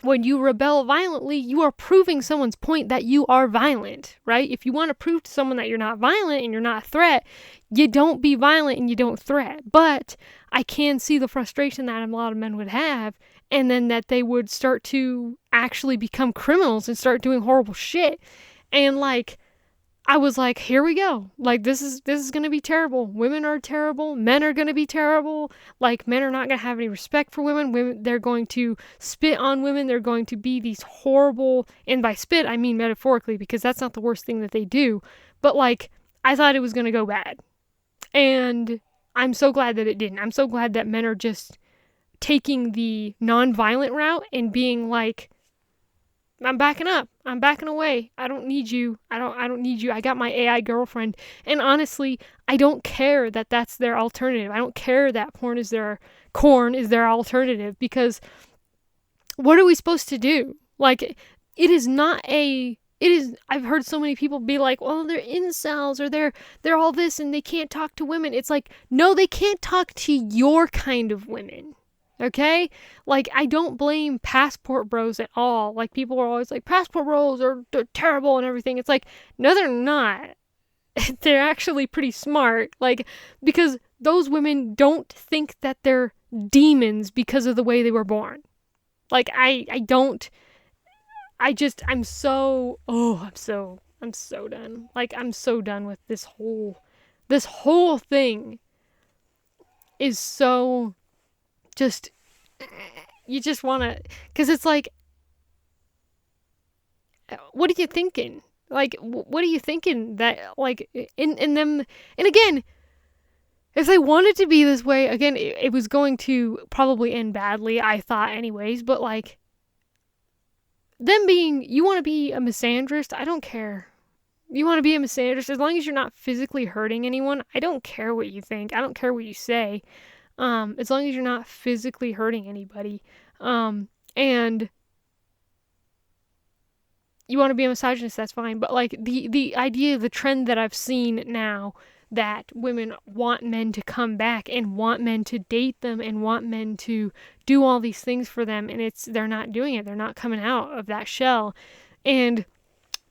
when you rebel violently, you are proving someone's point that you are violent, right? If you want to prove to someone that you're not violent and you're not a threat, you don't be violent and you don't threat. But I can see the frustration that a lot of men would have, and then that they would start to actually become criminals and start doing horrible shit. And like, I was like, here we go. Like, this is going to be terrible. Women are terrible. Men are going to be terrible. Like, men are not going to have any respect for women. They're going to spit on women. They're going to be these horrible, and by spit, I mean metaphorically, because that's not the worst thing that they do. But like, I thought it was going to go bad. And I'm so glad that it didn't. I'm so glad that men are just taking the non-violent route and being like, I'm backing up. I'm backing away. I don't need you. I don't need you. I got my AI girlfriend. And honestly, I don't care that that's their alternative. I don't care that corn is their alternative, because what are we supposed to do? Like, I've heard so many people be like, well, they're incels, or they're all this and they can't talk to women. It's like, no, they can't talk to your kind of women. Okay? Like, I don't blame passport bros at all. Like, people are always like, passport bros they're terrible and everything. It's like, no, they're not. They're actually pretty smart. Like, because those women don't think that they're demons because of the way they were born. Like, I'm so done. Like, I'm so done with this whole thing is so just, you just want to, because it's like, what are you thinking? Like, what are you thinking that, like, in them, and again, if they wanted to be this way, again, it was going to probably end badly, I thought anyways, but like, them being, you want to be a misandrist, I don't care. You want to be a misandrist, as long as you're not physically hurting anyone, I don't care what you think, I don't care what you say. As long as you're not physically hurting anybody. And you want to be a misogynist, that's fine. But like, the idea, the trend that I've seen now, that women want men to come back and want men to date them and want men to do all these things for them, and they're not doing it. They're not coming out of that shell. And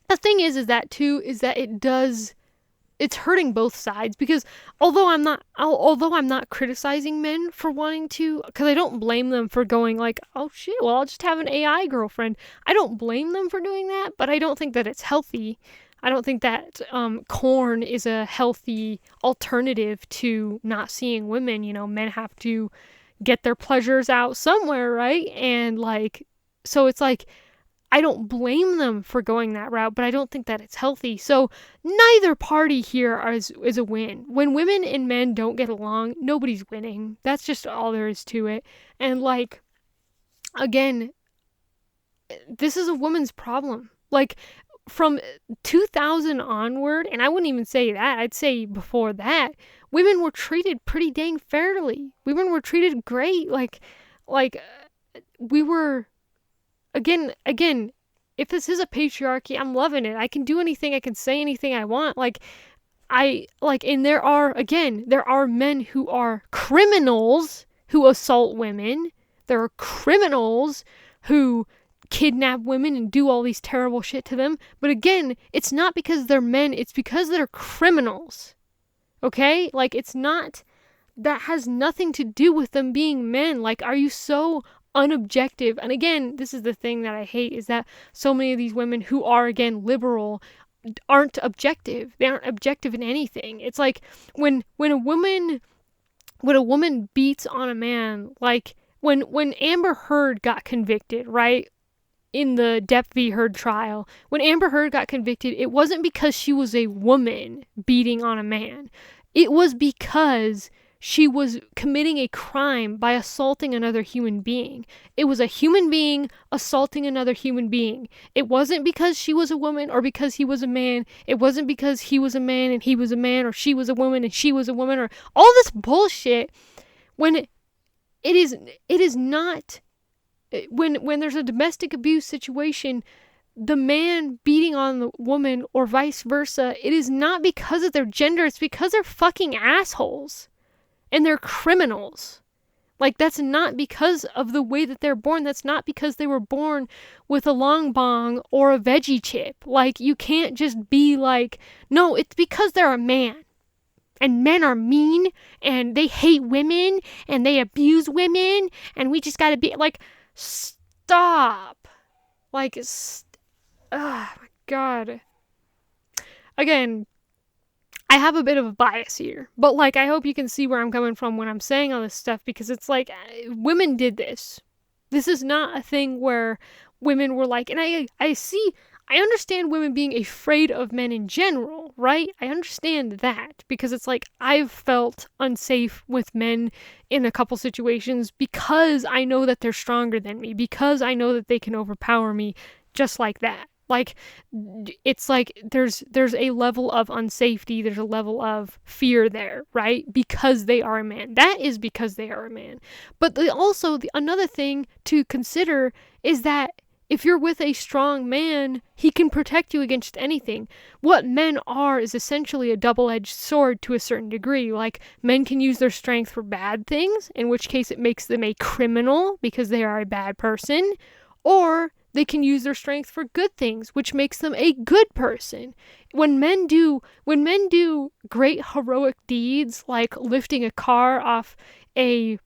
the thing is that it does it's hurting both sides, because although I'm not criticizing men for wanting to, because I don't blame them for going like, oh shit, well, I'll just have an AI girlfriend. I don't blame them for doing that, but I don't think that it's healthy. I don't think that corn is a healthy alternative to not seeing women. You know, men have to get their pleasures out somewhere, right? And like, so it's like, I don't blame them for going that route, but I don't think that it's healthy. So neither party here is a win. When women and men don't get along, nobody's winning. That's just all there is to it. And like, again, this is a woman's problem. Like, from 2000 onward, and I wouldn't even say that, I'd say before that, women were treated pretty dang fairly. Women were treated great. Like we were, again, if this is a patriarchy, I'm loving it. I can do anything, I can say anything I want. And there are men who are criminals who assault women. There are criminals who kidnap women and do all these terrible shit to them. But again, it's not because they're men, it's because they're criminals. Okay? Like, it's not, that has nothing to do with them being men. Like, are you so unobjective? And again, this is the thing that I hate, is that so many of these women who are, again, liberal aren't objective. They aren't objective in anything. It's like when a woman beats on a man, like when Amber Heard got convicted, right? In the Depp v. Heard trial, when Amber Heard got convicted, it wasn't because she was a woman beating on a man. It was because she was committing a crime by assaulting another human being. It was a human being assaulting another human being. It wasn't because she was a woman or because he was a man. It wasn't because he was a man and he was a man, or she was a woman and she was a woman, or all this bullshit. When it is not, when there's a domestic abuse situation, the man beating on the woman or vice versa, it is not because of their gender, it's because they're fucking assholes. And they're criminals. Like, that's not because of the way that they're born. That's not because they were born with a long bong or a veggie chip. Like, you can't just be like, no, it's because they're a man. And men are mean, and they hate women, and they abuse women, and we just gotta be like, stop. Like, oh my God. Again, I have a bit of a bias here, but like, I hope you can see where I'm coming from when I'm saying all this stuff, because it's like, women did this. This is not a thing where women were like, and I understand women being afraid of men in general, right? I understand that, because it's like, I've felt unsafe with men in a couple situations because I know that they're stronger than me, because I know that they can overpower me just like that. Like, it's like there's a level of unsafety, there's a level of fear there, right? Because they are a man. That is because they are a man. But another thing to consider is that if you're with a strong man, he can protect you against anything. What men are is essentially a double-edged sword to a certain degree. Like, men can use their strength for bad things, in which case it makes them a criminal because they are a bad person, or they can use their strength for good things, which makes them a good person. When men do great heroic deeds, like lifting a car off a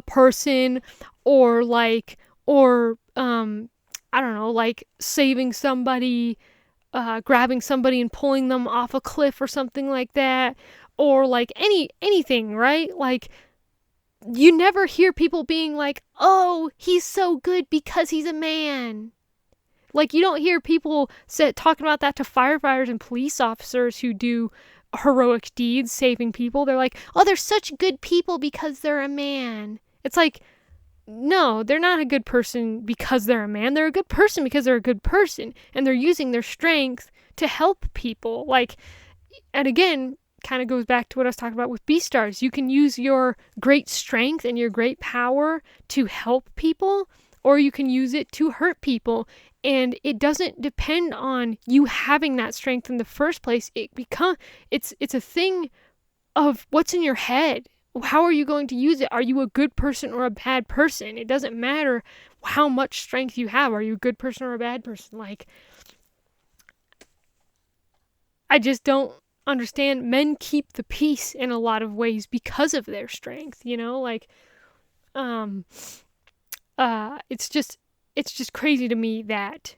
person, or I don't know, like saving somebody, grabbing somebody and pulling them off a cliff or something like that, or like anything, right? Like, you never hear people being like, oh, he's so good because he's a man. Like, you don't hear people talking about that to firefighters and police officers who do heroic deeds, saving people. They're like, oh, they're such good people because they're a man. It's like, no, they're not a good person because they're a man. They're a good person because they're a good person. And they're using their strength to help people. Like, and again, kind of goes back to what I was talking about with Beastars. You can use your great strength and your great power to help people, or you can use it to hurt people. And it doesn't depend on you having that strength in the first place. It's a thing of what's in your head. How are you going to use it? Are you a good person or a bad person? It doesn't matter how much strength you have. Are you a good person or a bad person? Like, I just don't understand men keep the peace in a lot of ways because of their strength, you know? Like, um, it's just crazy to me that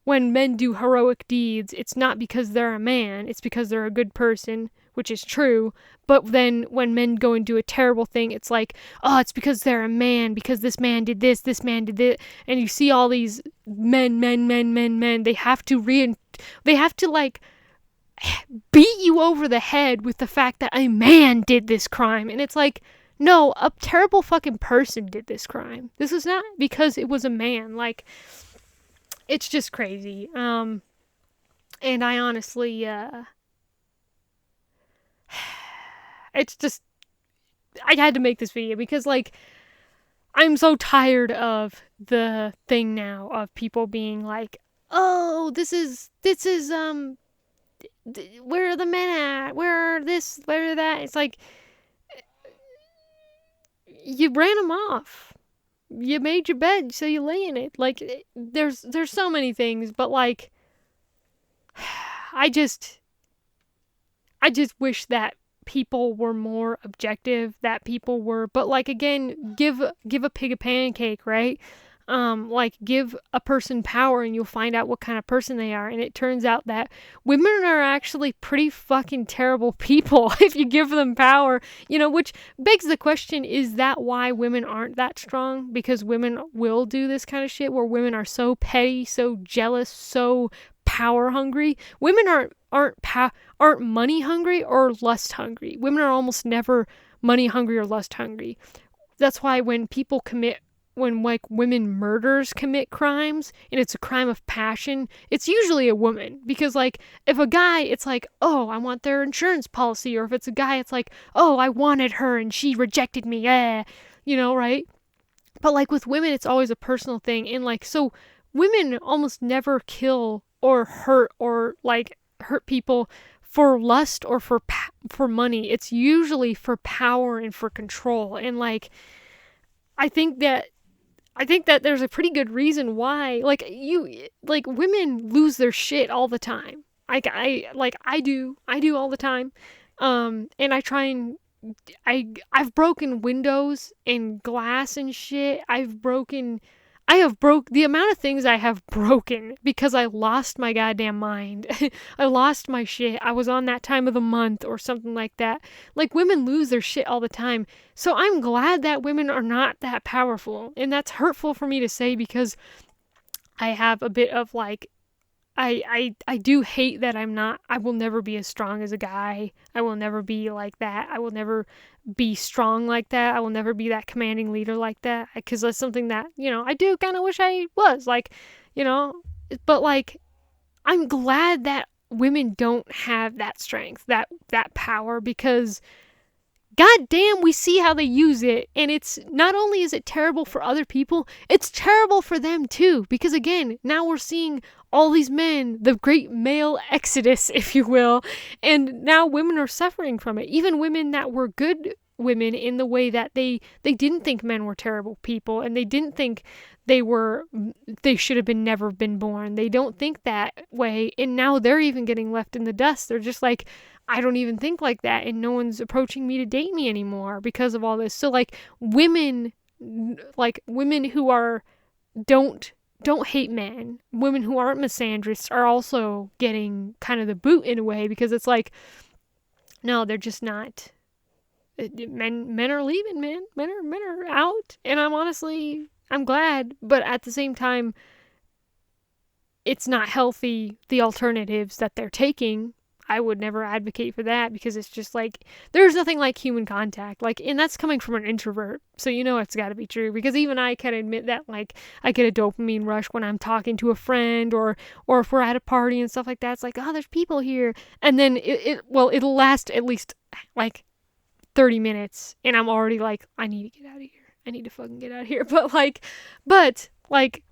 when men do heroic deeds, it's not because they're a man, it's because they're a good person, which is true. But then when men go and do a terrible thing, it's like, oh, it's because they're a man, because this man did this man did it. And you see all these men. They have to like beat you over the head with the fact that a man did this crime. And it's like, no, a terrible fucking person did this crime. This is not because it was a man. Like, it's just crazy. And I honestly, it's just, I had to make this video because, like, I'm so tired of the thing now of people being like, oh, this is, where are the men at? Where are this? Where are that? It's like, you ran them off. You made your bed, so you lay in it. Like, there's so many things, but like, I just wish that people were more objective, that people were, but like, again, give a pig a pancake, right? Like, give a person power and you'll find out what kind of person they are. And it turns out that women are actually pretty fucking terrible people if you give them power, you know, which begs the question, is that why women aren't that strong? Because women will do this kind of shit where women are so petty, so jealous, so power hungry. Women aren't money hungry or lust hungry. Women are almost never money hungry or lust hungry. That's why when like women murders commit crimes and it's a crime of passion, it's usually a woman. Because like, if a guy, it's like, oh, I want their insurance policy. Or if it's a guy, it's like, oh, I wanted her and she rejected me. You know, right? But like with women, it's always a personal thing. And like, so women almost never kill or hurt people for lust or for money. It's usually for power and for control. And like, I think that there's a pretty good reason why, like, women lose their shit all the time. I do all the time. And I try and, I've broken windows and glass and shit. The amount of things I have broken because I lost my goddamn mind. I lost my shit. I was on that time of the month or something like that. Like, women lose their shit all the time. So I'm glad that women are not that powerful. And that's hurtful for me to say because I have a bit of like, I do hate that I will never be as strong as a guy. I will never be like that. I will never be strong like that. I will never be that commanding leader like that. Because that's something that, you know, I do kind of wish I was. Like, you know, but like, I'm glad that women don't have that strength, that power, because God damn, we see how they use it. And it's not only is it terrible for other people, it's terrible for them too. Because again, now we're seeing all these men, the great male exodus, if you will. And now women are suffering from it. Even women that were good women in the way that they didn't think men were terrible people. And they didn't think they should have never been born. They don't think that way. And now they're even getting left in the dust. They're just like, I don't even think like that, and no one's approaching me to date me anymore because of all this. So like, women who are don't hate men, women who aren't misandrists are also getting kind of the boot in a way, because it's like, no, they're just not. Men are leaving, man. Men are out, and I'm glad, but at the same time, it's not healthy, the alternatives that they're taking. I would never advocate for that, because it's just like, there's nothing like human contact. Like, and that's coming from an introvert. So you know it's got to be true, because even I can admit that, like, I get a dopamine rush when I'm talking to a friend or if we're at a party and stuff like that. It's like, oh, there's people here. And then it'll last at least like 30 minutes and I'm already like, I need to get out of here. I need to fucking get out of here. But like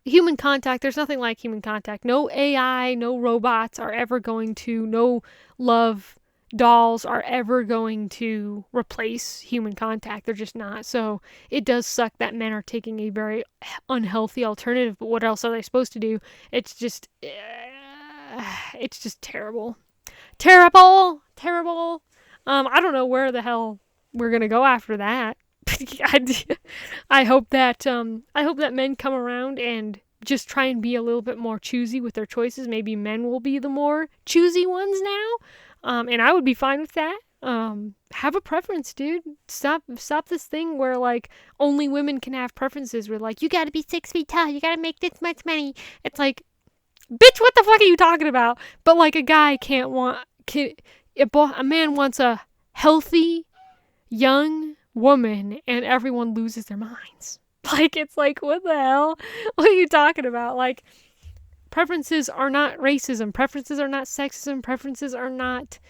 human contact, there's nothing like human contact. No AI, no robots are ever going to, no love dolls are ever going to replace human contact. They're just not. So it does suck that men are taking a very unhealthy alternative, but what else are they supposed to do? It's just terrible. Terrible, terrible. I don't know where the hell we're gonna go after that. I hope that men come around and just try and be a little bit more choosy with their choices. Maybe men will be the more choosy ones now, and I would be fine with that. Have a preference, dude. Stop this thing where like only women can have preferences. Where like you got to be 6 feet tall, you got to make this much money. It's like, bitch, what the fuck are you talking about? But like a guy a man wants a healthy young woman, and everyone loses their minds. Like, it's like, what the hell? What are you talking about? Like, preferences are not racism. Preferences are not sexism. Preferences are not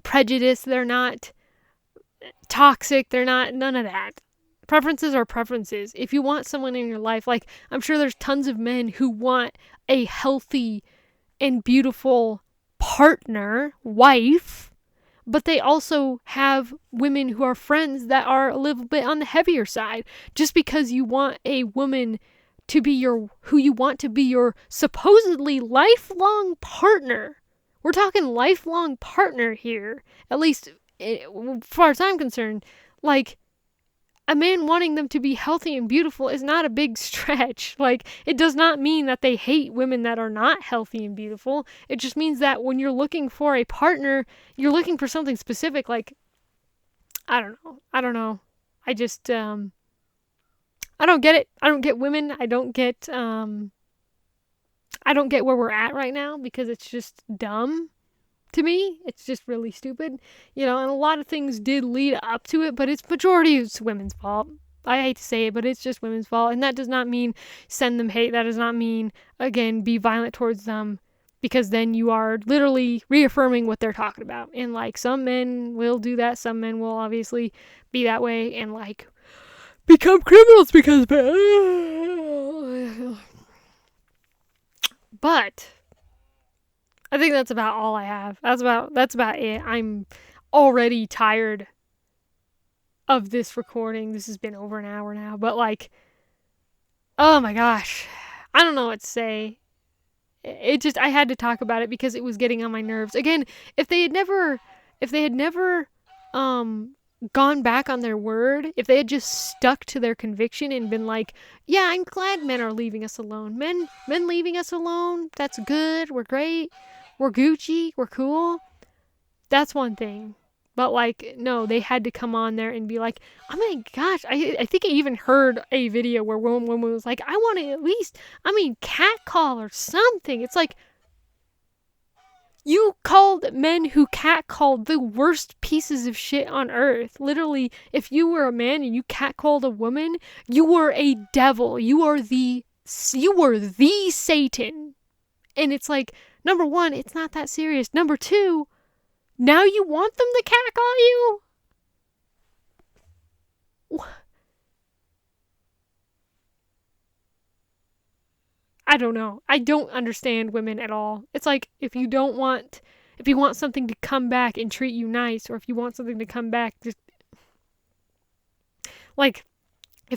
prejudice. They're not toxic. They're not none of that. Preferences are preferences. If you want someone in your life, like, I'm sure there's tons of men who want a healthy and beautiful partner, wife, but they also have women who are friends that are a little bit on the heavier side. Just because you want a woman to be who you want to be your supposedly lifelong partner. We're talking lifelong partner here. At least, as far as I'm concerned, like, a man wanting them to be healthy and beautiful is not a big stretch. Like, it does not mean that they hate women that are not healthy and beautiful. It just means that when you're looking for a partner, you're looking for something specific. Like, I don't know. I just, I don't get it. I don't get women. I don't get where we're at right now because it's just dumb. To me, it's just really stupid, and a lot of things did lead up to it, but it's women's fault. I hate to say it, but it's just women's fault, and that does not mean send them hate. That does not mean, again, be violent towards them, because then you are literally reaffirming what they're talking about. And, like, some men will do that. Some men will obviously be that way and, like, become criminals because... But... I think that's about all I have. That's about it. I'm already tired of this recording. This has been over an hour now, but like, oh my gosh. I don't know what to say. I had to talk about it because it was getting on my nerves. Again, if they had never gone back on their word, if they had just stuck to their conviction and been like, yeah, I'm glad men are leaving us alone. Men leaving us alone, that's good. We're great. We're Gucci, we're cool. That's one thing. But, like, no, they had to come on there and be like, oh my gosh, I think I even heard a video where one woman was like, I want to at least, catcall or something. It's like, you called men who catcalled the worst pieces of shit on earth. Literally, if you were a man and you catcalled a woman, you were a devil. You were the Satan. And it's like, number one, it's not that serious. Number two, now you want them to catcall you? I don't know. I don't understand women at all. It's like, if you want something to come back and treat you nice, or if you want something to come back, just, like, I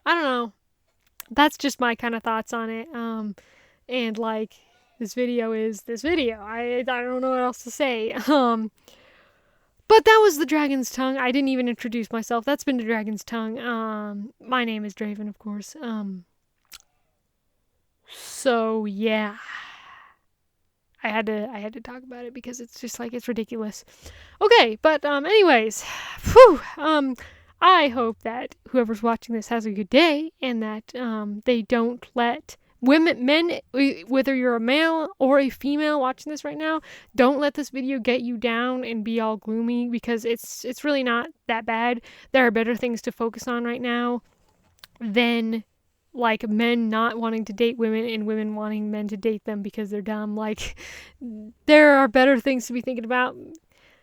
don't know. That's just my kind of thoughts on it. And like, this video is this video. I don't know what else to say. But that was the Dragon's Tongue. I didn't even introduce myself. That's been the Dragon's Tongue. My name is Draven, of course. So yeah. I had to talk about it because it's just like, it's ridiculous. Okay, but anyways, whew, I hope that whoever's watching this has a good day, and that they don't let men, whether you're a male or a female watching this right now, don't let this video get you down and be all gloomy, because it's really not that bad. There are better things to focus on right now than, like, men not wanting to date women and women wanting men to date them because they're dumb. Like, there are better things to be thinking about.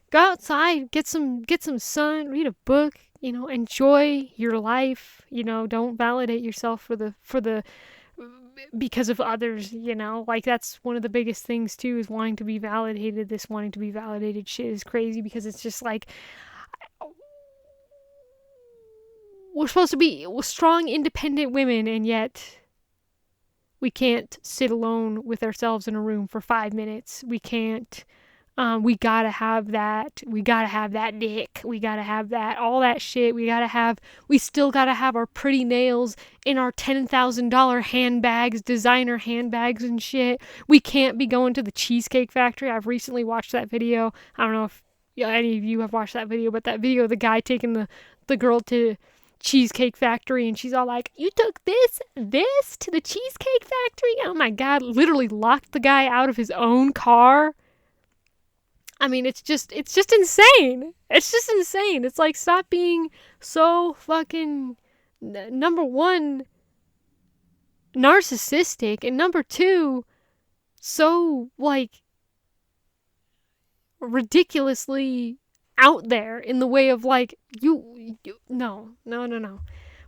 Go outside, get some sun, read a book, enjoy your life. Don't validate yourself because of others. Like, that's one of the biggest things too, is wanting to be validated. This wanting to be validated shit is crazy, because it's just like, we're supposed to be strong, independent women, and yet We can't sit alone with ourselves in a room for 5 minutes. We can't. We gotta have that. We gotta have that dick. We gotta have that. All that shit. We still gotta have our pretty nails in our $10,000 handbags, designer handbags and shit. We can't be going to the Cheesecake Factory. I've recently watched that video. I don't know if any of you have watched that video, but that video of the guy taking the girl to Cheesecake Factory, and she's all like, "You took this to the Cheesecake Factory?" Oh my god, literally locked the guy out of his own car. I mean, it's just insane. It's just insane. It's like, stop being so fucking, number one, narcissistic, and number two, so, like, ridiculously out there in the way of, like, no.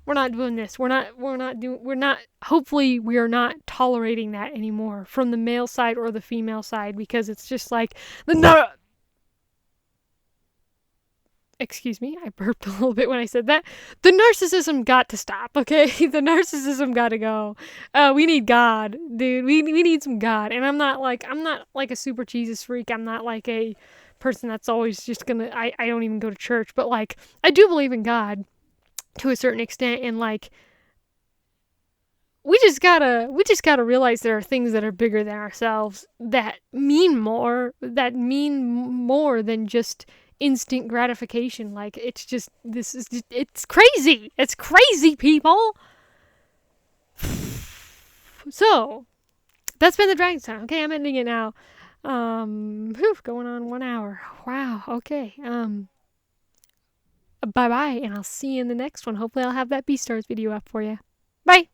We're not doing this. Hopefully we are not tolerating that anymore from the male side or the female side, because it's just like, excuse me, I burped a little bit when I said that. The narcissism got to stop, okay? The narcissism got to go. We need God, dude. We need some God. And I'm not like a super Jesus freak. I'm not like a person that's always just gonna, I don't even go to church, but like, I do believe in God to a certain extent, and like, we just gotta realize there are things that are bigger than ourselves, that mean more than just instant gratification. Like, it's crazy. It's crazy, people. So that's been the Dragon's Time. Okay, I'm ending it now. Going on 1 hour. Wow. Okay. Bye bye, and I'll see you in the next one. Hopefully I'll have that Beastars video up for you. Bye.